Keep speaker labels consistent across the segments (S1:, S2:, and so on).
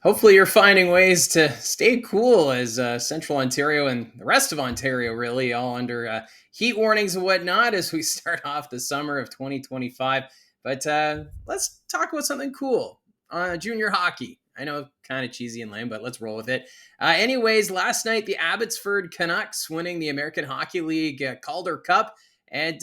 S1: Hopefully, you're finding ways to stay cool as Central Ontario and the rest of Ontario, really, all under heat warnings and whatnot as we start off the summer of 2025. But let's talk about something cool junior hockey. I know, kind of cheesy and lame, but let's roll with it. Anyways, last night, the Abbotsford Canucks winning the American Hockey League Calder Cup, and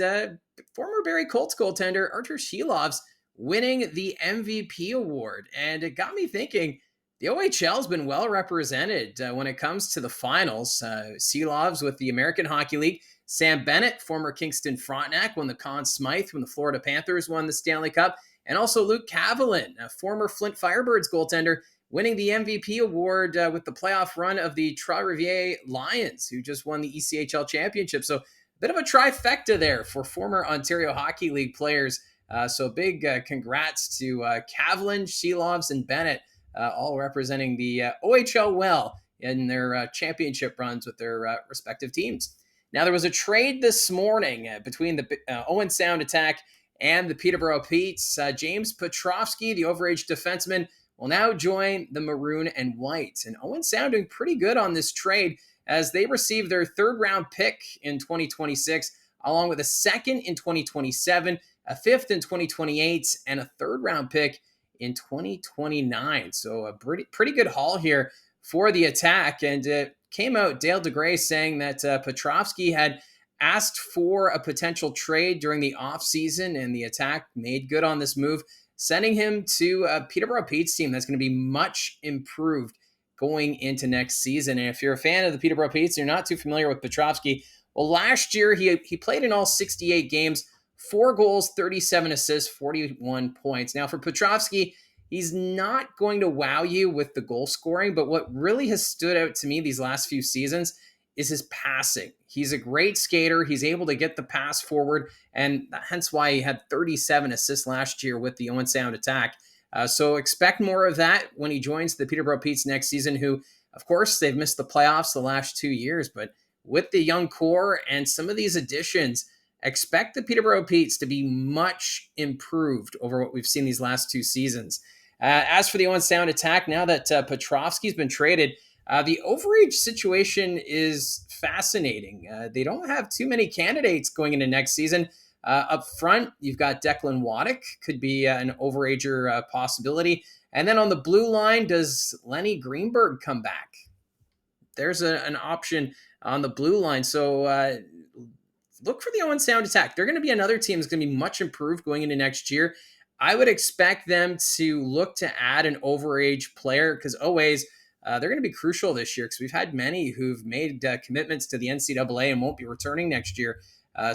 S1: former Barrie Colts goaltender Artur Shilov's winning the MVP award. And it got me thinking the OHL's been well represented when it comes to the finals. Seelovs with the American Hockey League. Sam Bennett, former Kingston Frontenac, won the Conn Smythe when the Florida Panthers won the Stanley Cup. And also Luke Cavalin, a former Flint Firebirds goaltender, winning the MVP award with the playoff run of the Trois-Rivières Lions, who just won the ECHL championship. So a bit of a trifecta there for former Ontario Hockey League players. So big congrats to Cavalin, Sheelovs, and Bennett, all representing the OHL well in their championship runs with their respective teams. Now, there was a trade this morning between the Owen Sound Attack and the Peterborough Petes. James Petrovski, the overage defenseman, will now join the Maroon and White. And Owen sounding pretty good on this trade as they receive their third-round pick in 2026, along with a second in 2027, a fifth in 2028, and a third-round pick in 2029. So a pretty good haul here for the Attack. And it came out, Dale DeGray saying that Petrovski had asked for a potential trade during the offseason, and the Attack made good on this move, sending him to a Peterborough Petes team that's going to be much improved going into next season. And if you're a fan of the Peterborough Petes, you're not too familiar with Petrovski, well, last year he played in all 68 games, 4 goals, 37 assists, 41 points. Now, for Petrovski, he's not going to wow you with the goal scoring, but what really has stood out to me these last few seasons is his passing. He's a great skater. He's able to get the pass forward, and hence why he had 37 assists last year with the Owen Sound Attack. So expect more of that when he joins the Peterborough Petes next season, who, of course, they've missed the playoffs the last 2 years, but with the young core and some of these additions, expect the Peterborough Petes to be much improved over what we've seen these last 2 seasons. As for the Owen Sound Attack, now that Petrovski's been traded, the overage situation is fascinating. They don't have too many candidates going into next season. Up front, you've got Declan Waddick, could be an overager possibility. And then on the blue line, does Lenny Greenberg come back? There's an option on the blue line. So look for the Owen Sound Attack. They're going to be another team that's going to be much improved going into next year. I would expect them to look to add an overage player because always they're going to be crucial this year because we've had many who've made commitments to the NCAA and won't be returning next year.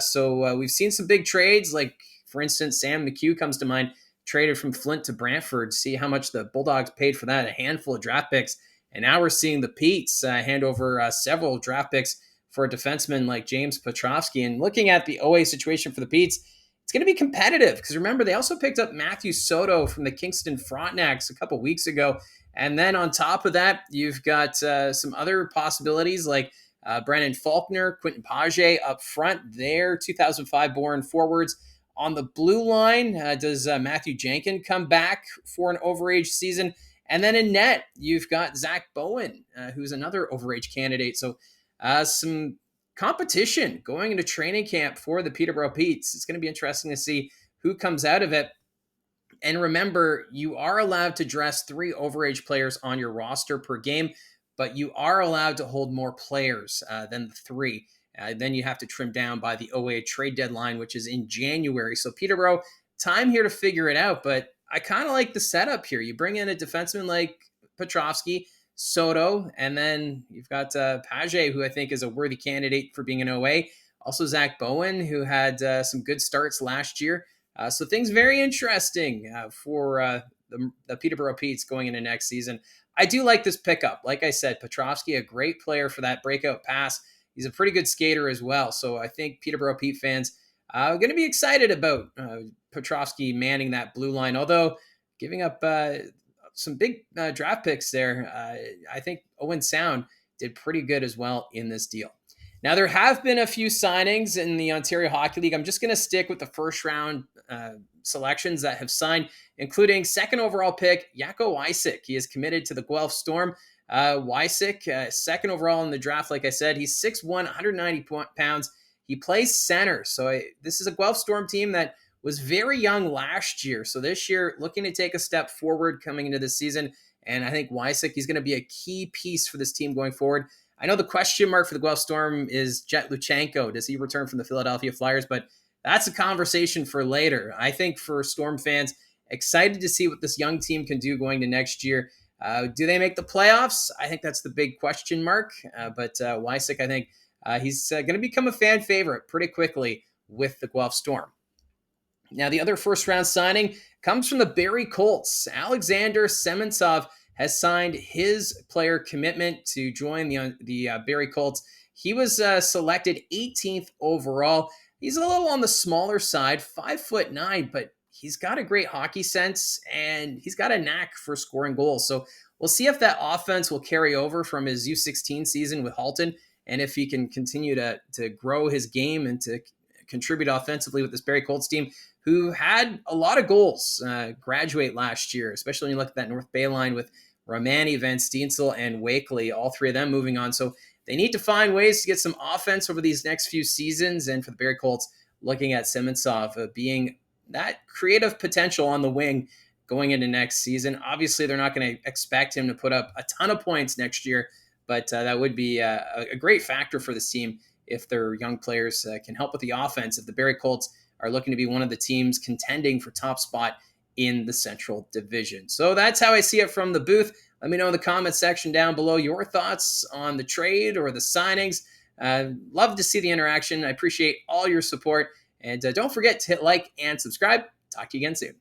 S1: So we've seen some big trades, like, for instance, Sam McHugh comes to mind, traded from Flint to Brantford. See how much the Bulldogs paid for that, a handful of draft picks. And now we're seeing the Petes hand over several draft picks for a defenseman like James Petrovski. And looking at the OA situation for the Petes, it's going to be competitive because remember, they also picked up Matthew Soto from the Kingston Frontenacs a couple weeks ago. And then on top of that, you've got some other possibilities like Brennan Faulkner, Quentin Page up front there, 2005 born forwards. On the blue line, does Matthew Jankin come back for an overage season? And then in net, you've got Zach Bowen, who's another overage candidate. So some competition going into training camp for the Peterborough Petes. It's going to be interesting to see who comes out of it. And remember, you are allowed to dress 3 overage players on your roster per game, but you are allowed to hold more players than the 3. Then you have to trim down by the OA trade deadline, which is in January. So Peterborough, time here to figure it out. But I kind of like the setup here. You bring in a defenseman like Petrovski, Soto, and then you've got Page, who I think is a worthy candidate for being an OA. Also Zach Bowen, who had some good starts last year. So things very interesting for the Peterborough Petes going into next season. I do like this pickup. Like I said, Petrovski, a great player for that breakout pass. He's a pretty good skater as well. So I think Peterborough Pete fans are going to be excited about Petrovski manning that blue line. Although giving up some big draft picks there, I think Owen Sound did pretty good as well in this deal. Now, there have been a few signings in the Ontario Hockey League. I'm just going to stick with the first round selections that have signed, including second overall pick, Jaakko Wysick. He is committed to the Guelph Storm. Wysick, second overall in the draft, like I said, he's 6'1", 190 pounds. He plays center. So this is a Guelph Storm team that was very young last year. So this year, looking to take a step forward coming into this season. And I think Wysick, he's going to be a key piece for this team going forward. I know the question mark for the Guelph Storm is Jet Luchenko. Does he return from the Philadelphia Flyers? But that's a conversation for later. I think for Storm fans, excited to see what this young team can do going to next year. Do they make the playoffs? I think that's the big question mark. But Wysick, I think he's going to become a fan favorite pretty quickly with the Guelph Storm. Now, the other first-round signing comes from the Barrie Colts. Aleksandr Sementsov has signed his player commitment to join the Barrie Colts. He was selected 18th overall. He's a little on the smaller side, 5'9", but he's got a great hockey sense, and he's got a knack for scoring goals. So we'll see if that offense will carry over from his U16 season with Halton, and if he can continue to grow his game and to contribute offensively with this Barrie Colts team, who had a lot of goals graduate last year, especially when you look at that North Bay line with Romani, Van Steensel, and Wakely, all three of them moving on. So they need to find ways to get some offense over these next few seasons. And for the Barrie Colts, looking at Sementsov being that creative potential on the wing going into next season. Obviously, they're not going to expect him to put up a ton of points next year, but that would be a great factor for this team if their young players can help with the offense. If the Barrie Colts are looking to be one of the teams contending for top spot in the Central Division. So that's how I see it from the booth. Let me know in the comments section down below your thoughts on the trade or the signings. Love to see the interaction. I appreciate all your support. And don't forget to hit like and subscribe. Talk to you again soon.